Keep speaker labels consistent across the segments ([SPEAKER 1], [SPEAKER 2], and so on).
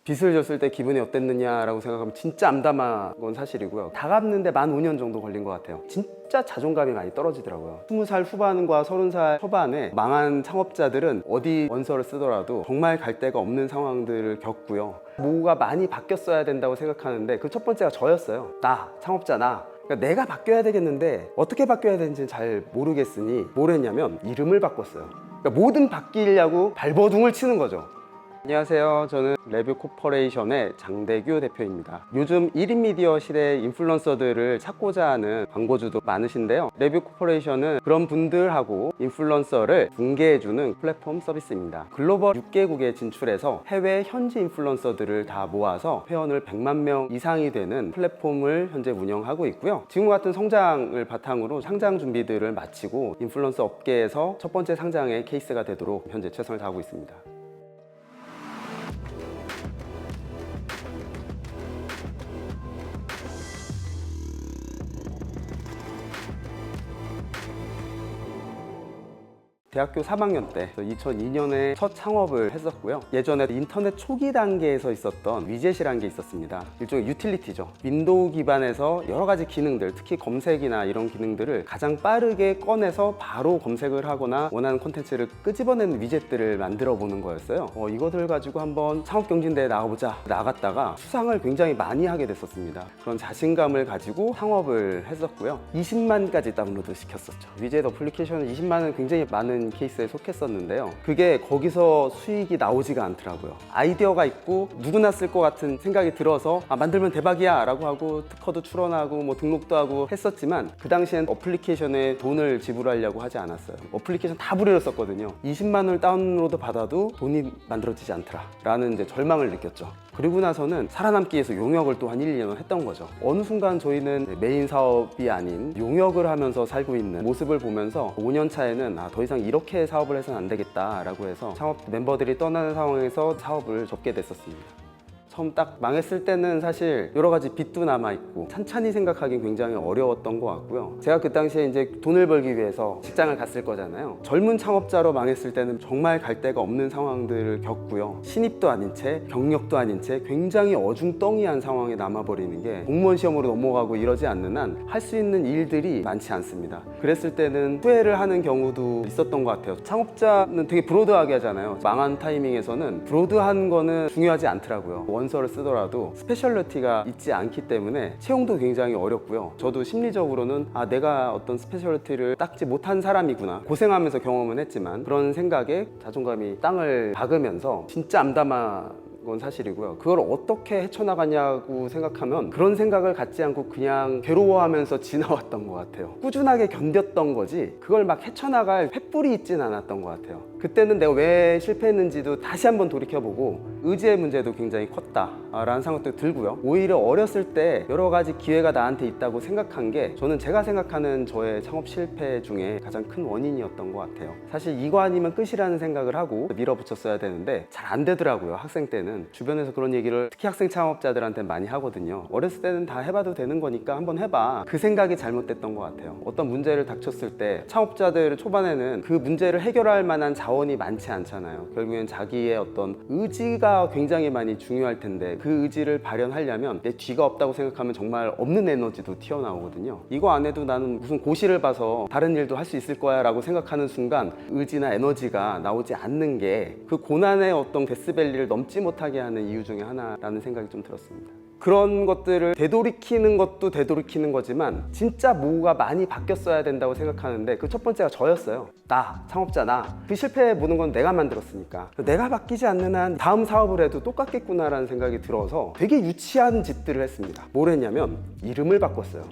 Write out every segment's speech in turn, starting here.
[SPEAKER 1] 빚을 졌을 때 기분이 어땠느냐라고 생각하면 진짜 암담한 건 사실이고요. 다 갚는데 만 5년 정도 걸린 것 같아요. 진짜 자존감이 많이 떨어지더라고요. 20살 후반과 30살 초반에 망한 창업자들은 어디 원서를 쓰더라도 정말 갈 데가 없는 상황들을 겪고요. 뭐가 많이 바뀌었어야 된다고 생각하는데 그 첫 번째가 저였어요. 나, 창업자 나. 그러니까 내가 바뀌어야 되겠는데 어떻게 바뀌어야 되는지 잘 모르겠으니 뭘 했냐면 이름을 바꿨어요. 그러니까 뭐든 바뀌려고 발버둥을 치는 거죠. 안녕하세요. 저는 레뷰 코퍼레이션의 장대규 대표입니다. 요즘 1인 미디어 시대의 인플루언서들을 찾고자 하는 광고주도 많으신데요. 레뷰 코퍼레이션은 그런 분들하고 인플루언서를 중개해주는 플랫폼 서비스입니다. 글로벌 6개국에 진출해서 해외 현지 인플루언서들을 다 모아서 회원을 100만 명 이상이 되는 플랫폼을 현재 운영하고 있고요. 지금과 같은 성장을 바탕으로 상장 준비들을 마치고 인플루언서 업계에서 첫 번째 상장의 케이스가 되도록 현재 최선을 다하고 있습니다. 대학교 3학년 때 2002년에 첫 창업을 했었고요. 예전에 인터넷 초기 단계에서 있었던 위젯이라는 게 있었습니다. 일종의 유틸리티죠. 윈도우 기반에서 여러 가지 기능들, 특히 검색이나 이런 기능들을 가장 빠르게 꺼내서 바로 검색을 하거나 원하는 콘텐츠를 끄집어내는 위젯들을 만들어 보는 거였어요. 이것을 가지고 한번 창업경진대회에 나가보자. 나갔다가 수상을 굉장히 많이 하게 됐었습니다. 그런 자신감을 가지고 창업을 했었고요. 20만까지 다운로드 시켰었죠. 위젯 어플리케이션은 20만은 굉장히 많은 케이스에 속했었는데요. 그게 거기서 수익이 나오지가 않더라고요. 아이디어가 있고 누구나 쓸 것 같은 생각이 들어서 만들면 대박이야 라고 하고 특허도 출원하고 뭐 등록도 하고 했었지만 그 당시엔 어플리케이션에 돈을 지불하려고 하지 않았어요. 어플리케이션 다 무료로 썼거든요. 20만 원을 다운로드 받아도 돈이 만들어지지 않더라 라는 이제 절망을 느꼈죠. 그리고 나서는 살아남기 위해서 용역을 또 한 1, 2년 했던 거죠. 어느 순간 저희는 메인 사업이 아닌 용역을 하면서 살고 있는 모습을 보면서 5년 차에는 더 이상 이렇게 사업을 해서는 안 되겠다라고 해서 창업 멤버들이 떠나는 상황에서 사업을 접게 됐었습니다. 처음 딱 망했을 때는 사실 여러 가지 빚도 남아있고 찬찬히 생각하기 굉장히 어려웠던 것 같고요. 제가 그 당시에 이제 돈을 벌기 위해서 직장을 갔을 거잖아요. 젊은 창업자로 망했을 때는 정말 갈 데가 없는 상황들을 겪고요. 신입도 아닌 채 경력도 아닌 채 굉장히 어중덩이한 상황에 남아버리는 게 공무원 시험으로 넘어가고 이러지 않는 한 할 수 있는 일들이 많지 않습니다. 그랬을 때는 후회를 하는 경우도 있었던 것 같아요. 창업자는 되게 브로드하게 하잖아요. 망한 타이밍에서는 브로드한 거는 중요하지 않더라고요. 원서를 쓰더라도 스페셜리티가 있지 않기 때문에 채용도 굉장히 어렵고요. 저도 심리적으로는 내가 어떤 스페셜리티를 닦지 못한 사람이구나, 고생하면서 경험은 했지만 그런 생각에 자존감이 땅을 박으면서 진짜 암담한 건 사실이고요. 그걸 어떻게 헤쳐나가냐고 생각하면 그런 생각을 갖지 않고 그냥 괴로워하면서 지나왔던 것 같아요. 꾸준하게 견뎠던 거지 그걸 막 헤쳐나갈 횃불이 있진 않았던 것 같아요. 그때는 내가 왜 실패했는지도 다시 한번 돌이켜보고 의지의 문제도 굉장히 컸다라는 생각도 들고요. 오히려 어렸을 때 여러 가지 기회가 나한테 있다고 생각한 게 저는 제가 생각하는 저의 창업 실패 중에 가장 큰 원인이었던 것 같아요. 사실 이거 아니면 끝이라는 생각을 하고 밀어붙였어야 되는데 잘 안 되더라고요. 학생 때는 주변에서 그런 얘기를 특히 학생 창업자들한테 많이 하거든요. 어렸을 때는 다 해봐도 되는 거니까 한번 해봐. 그 생각이 잘못됐던 것 같아요. 어떤 문제를 닥쳤을 때 창업자들 초반에는 그 문제를 해결할 만한 자원이 많지 않잖아요. 결국엔 자기의 어떤 의지가 굉장히 많이 중요할 텐데 그 의지를 발현하려면 내 뒤가 없다고 생각하면 정말 없는 에너지도 튀어나오거든요. 이거 안 해도 나는 무슨 고시를 봐서 다른 일도 할 수 있을 거야 라고 생각하는 순간 의지나 에너지가 나오지 않는 게 그 고난의 어떤 데스밸리를 넘지 못하게 하는 이유 중에 하나라는 생각이 좀 들었습니다. 그런 것들을 되돌이키는 것도 되돌이키는 거지만 진짜 뭐가 많이 바뀌었어야 된다고 생각하는데 그 첫 번째가 저였어요. 나, 창업자 나. 그 실패 보는 건 내가 만들었으니까 내가 바뀌지 않는 한 다음 사업을 해도 똑같겠구나라는 생각이 들어서 되게 유치한 짓들을 했습니다. 뭘 했냐면 이름을 바꿨어요.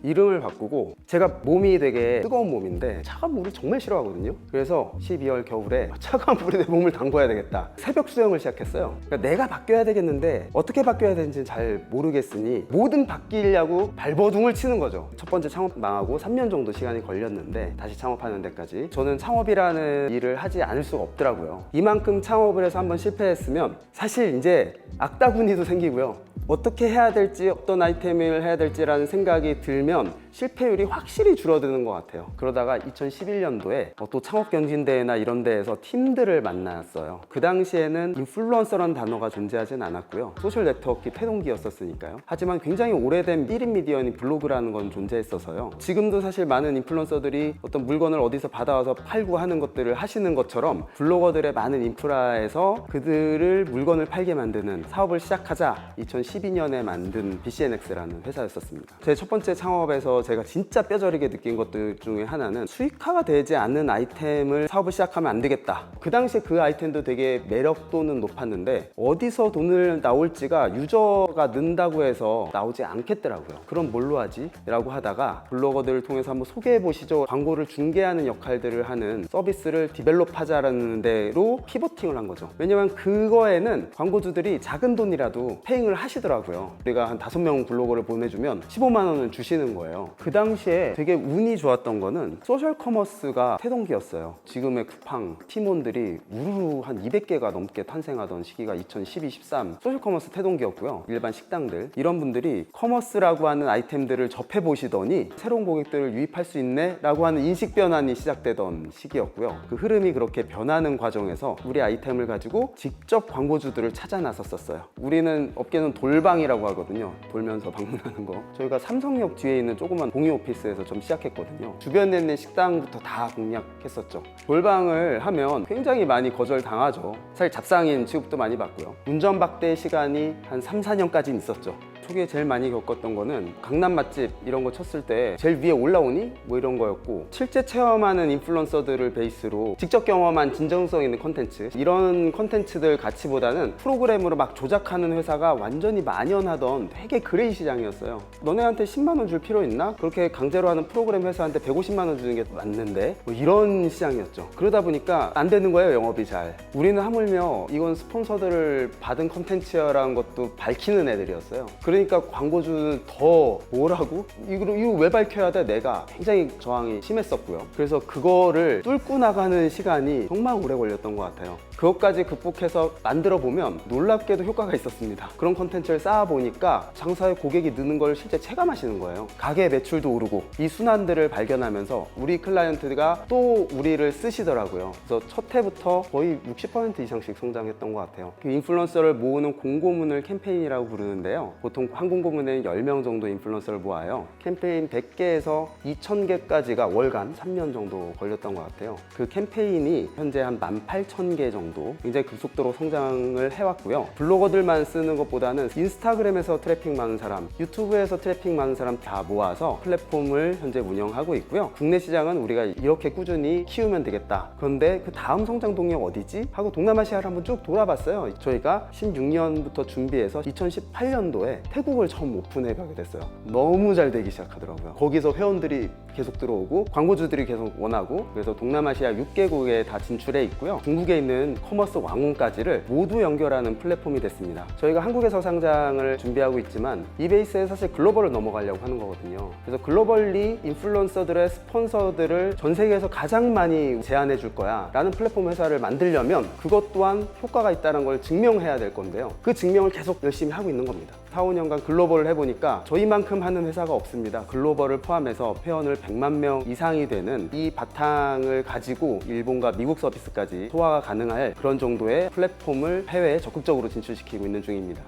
[SPEAKER 1] 이름을 바꾸고 제가 몸이 되게 뜨거운 몸인데 차가운 물을 정말 싫어하거든요. 그래서 12월 겨울에 차가운 물에 내 몸을 담궈야 되겠다. 새벽 수영을 시작했어요. 그러니까 내가 바뀌어야 되겠는데 어떻게 바뀌어야 되는지 잘 모르겠으니 뭐든 바뀌려고 발버둥을 치는 거죠. 첫 번째 창업 망하고 3년 정도 시간이 걸렸는데 다시 창업하는 데까지 저는 창업이라는 일을 하지 않을 수가 없더라고요. 이만큼 창업을 해서 한번 실패했으면 사실 이제 악다구니도 생기고요. 어떻게 해야 될지 어떤 아이템을 해야 될지라는 생각이 들면 실패율이 확실히 줄어드는 것 같아요. 그러다가 2011년도에 또 창업경진대회나 이런 데에서 팀들을 만났어요. 그 당시에는 인플루언서라는 단어가 존재하진 않았고요. 소셜 네트워크 태동기였었으니까요. 하지만 굉장히 오래된 1인 미디어인 블로그라는 건 존재했어서요. 지금도 사실 많은 인플루언서들이 어떤 물건을 어디서 받아와서 팔고 하는 것들을 하시는 것처럼 블로거들의 많은 인프라에서 그들을 물건을 팔게 만드는 사업을 시작하자 2012년에 만든 BCNX라는 회사였었습니다. 제 첫 번째 창업에서 제가 진짜 뼈저리게 느낀 것들 중에 하나는 수익화가 되지 않는 아이템을 사업을 시작하면 안 되겠다. 그 당시에 그 아이템도 되게 매력도는 높았는데 어디서 돈을 나올지가 유저가 는다고 해서 나오지 않겠더라고요. 그럼 뭘로 하지? 라고 하다가 블로거들을 통해서 한번 소개해 보시죠. 광고를 중개하는 역할들을 하는 서비스를 디벨롭하자라는 데로 피보팅을 한 거죠. 왜냐면 그거에는 광고주들이 작은 돈이라도 페잉을 하시더라고요. 우리가 한 5명 블로거를 보내주면 15만 원을 주시는 거예요. 그 당시에 되게 운이 좋았던 거는 소셜 커머스가 태동기였어요. 지금의 쿠팡, 티몬들이 우르르 한 200개가 넘게 탄생하던 시기가 2012, 13 소셜 커머스 태동기였고요. 일반 식당들 이런 분들이 커머스라고 하는 아이템들을 접해 보시더니 새로운 고객들을 유입할 수 있네 라고 하는 인식 변환이 시작되던 시기였고요. 그 흐름이 그렇게 변하는 과정에서 우리 아이템을 가지고 직접 광고주들을 찾아 나섰었어요. 우리는 업계는 돌방이라고 하거든요. 돌면서 방문하는 거. 저희가 삼성역 뒤에 있는 조그만 공유 오피스에서 좀 시작했거든요. 주변에 있는 식당부터 다 공략했었죠. 돌방을 하면 굉장히 많이 거절당하죠. 사실 잡상인 취급도 많이 받고요. 운전박대 시간이 한 3, 4년까지는 있었죠. 초기에 제일 많이 겪었던 거는 강남 맛집 이런 거 쳤을 때 제일 위에 올라오니? 뭐 이런 거였고, 실제 체험하는 인플루언서들을 베이스로 직접 경험한 진정성 있는 컨텐츠, 이런 컨텐츠들 가치보다는 프로그램으로 막 조작하는 회사가 완전히 만연하던 되게 그레이 시장이었어요. 너네한테 10만 원 줄 필요 있나? 그렇게 강제로 하는 프로그램 회사한테 150만 원 주는 게 맞는데? 뭐 이런 시장이었죠. 그러다 보니까 안 되는 거예요, 영업이 잘. 우리는 하물며 이건 스폰서들을 받은 컨텐츠라는 것도 밝히는 애들이었어요. 그러니까 광고주는 더 뭐라고? 이거 왜 밝혀야 돼? 내가 굉장히 저항이 심했었고요. 그래서 그거를 뚫고 나가는 시간이 정말 오래 걸렸던 것 같아요. 그것까지 극복해서 만들어 보면 놀랍게도 효과가 있었습니다. 그런 컨텐츠를 쌓아보니까 장사의 고객이 느는 걸 실제 체감하시는 거예요. 가게 매출도 오르고 이 순환들을 발견하면서 우리 클라이언트가 또 우리를 쓰시더라고요. 그래서 첫 해부터 거의 60% 이상씩 성장했던 것 같아요. 그 인플루언서를 모으는 공고문을 캠페인이라고 부르는데요. 보통 한 공고문에는 10명 정도 인플루언서를 모아요. 캠페인 100개에서 2000개까지가 월간 3년 정도 걸렸던 것 같아요. 그 캠페인이 현재 한 18,000개 정도 굉장히 급속도로 성장을 해왔고요. 블로거들만 쓰는 것보다는 인스타그램에서 트래픽 많은 사람, 유튜브에서 트래픽 많은 사람 다 모아서 플랫폼을 현재 운영하고 있고요. 국내 시장은 우리가 이렇게 꾸준히 키우면 되겠다. 그런데 그 다음 성장 동력 어디지? 하고 동남아시아를 한번 쭉 돌아봤어요. 저희가 16년부터 준비해서 2018년도에 태국을 처음 오픈해가게 됐어요. 너무 잘 되기 시작하더라고요. 거기서 회원들이 계속 들어오고 광고주들이 계속 원하고, 그래서 동남아시아 6개국에 다 진출해 있고요. 중국에 있는 커머스 왕원까지를 모두 연결하는 플랫폼이 됐습니다. 저희가 한국에서 상장을 준비하고 있지만 이 베이스에 사실 글로벌을 넘어가려고 하는 거거든요. 그래서 글로벌리 인플루언서들의 스폰서들을 전 세계에서 가장 많이 제안해 줄 거야 라는 플랫폼 회사를 만들려면 그것 또한 효과가 있다는 걸 증명해야 될 건데요. 그 증명을 계속 열심히 하고 있는 겁니다. 4, 5년간 글로벌을 해보니까 저희만큼 하는 회사가 없습니다. 글로벌을 포함해서 회원을 100만 명 이상이 되는 이 바탕을 가지고 일본과 미국 서비스까지 소화가 가능할 그런 정도의 플랫폼을 해외에 적극적으로 진출시키고 있는 중입니다.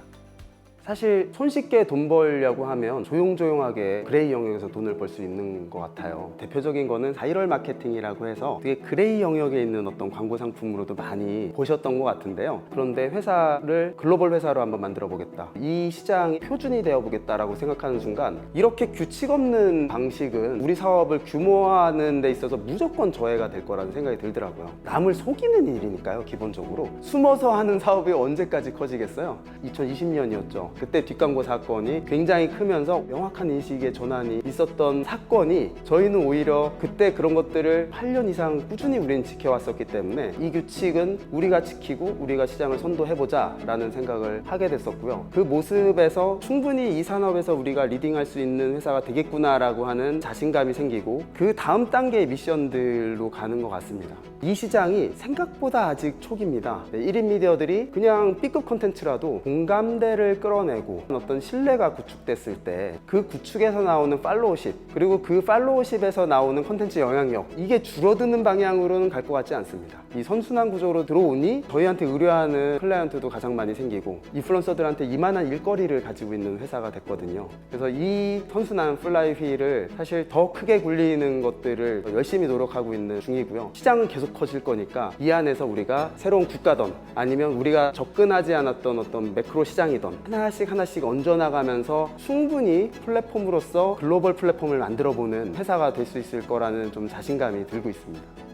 [SPEAKER 1] 사실 손쉽게 돈 벌려고 하면 조용조용하게 그레이 영역에서 돈을 벌 수 있는 것 같아요. 대표적인 거는 바이럴 마케팅이라고 해서 되게 그레이 영역에 있는 어떤 광고 상품으로도 많이 보셨던 것 같은데요. 그런데 회사를 글로벌 회사로 한번 만들어 보겠다, 이 시장이 표준이 되어 보겠다라고 생각하는 순간 이렇게 규칙 없는 방식은 우리 사업을 규모화하는 데 있어서 무조건 저해가 될 거라는 생각이 들더라고요. 남을 속이는 일이니까요. 기본적으로 숨어서 하는 사업이 언제까지 커지겠어요? 2020년이었죠. 그때 뒷광고 사건이 굉장히 크면서 명확한 인식의 전환이 있었던 사건이, 저희는 오히려 그때 그런 것들을 8년 이상 꾸준히 우리는 지켜왔었기 때문에 이 규칙은 우리가 지키고 우리가 시장을 선도해보자 라는 생각을 하게 됐었고요. 그 모습에서 충분히 이 산업에서 우리가 리딩할 수 있는 회사가 되겠구나 라고 하는 자신감이 생기고 그 다음 단계의 미션들로 가는 것 같습니다. 이 시장이 생각보다 아직 초기입니다. 1인 미디어들이 그냥 B급 콘텐츠라도 공감대를 끌어내는 끌어내고 어떤 신뢰가 구축됐을 때 그 구축에서 나오는 팔로우십, 그리고 그 팔로우십에서 나오는 컨텐츠 영향력, 이게 줄어드는 방향으로는 갈 것 같지 않습니다. 이 선순환 구조로 들어오니 저희한테 의뢰하는 클라이언트도 가장 많이 생기고 인플루언서들한테 이만한 일거리를 가지고 있는 회사가 됐거든요. 그래서 이 선순환 플라이휠을 사실 더 크게 굴리는 것들을 열심히 노력하고 있는 중이고요. 시장은 계속 커질 거니까 이 안에서 우리가 새로운 국가든 아니면 우리가 접근하지 않았던 어떤 매크로 시장이든 하나씩 얹어나가면서 충분히 플랫폼으로서 글로벌 플랫폼을 만들어보는 회사가 될 수 있을 거라는 좀 자신감이 들고 있습니다.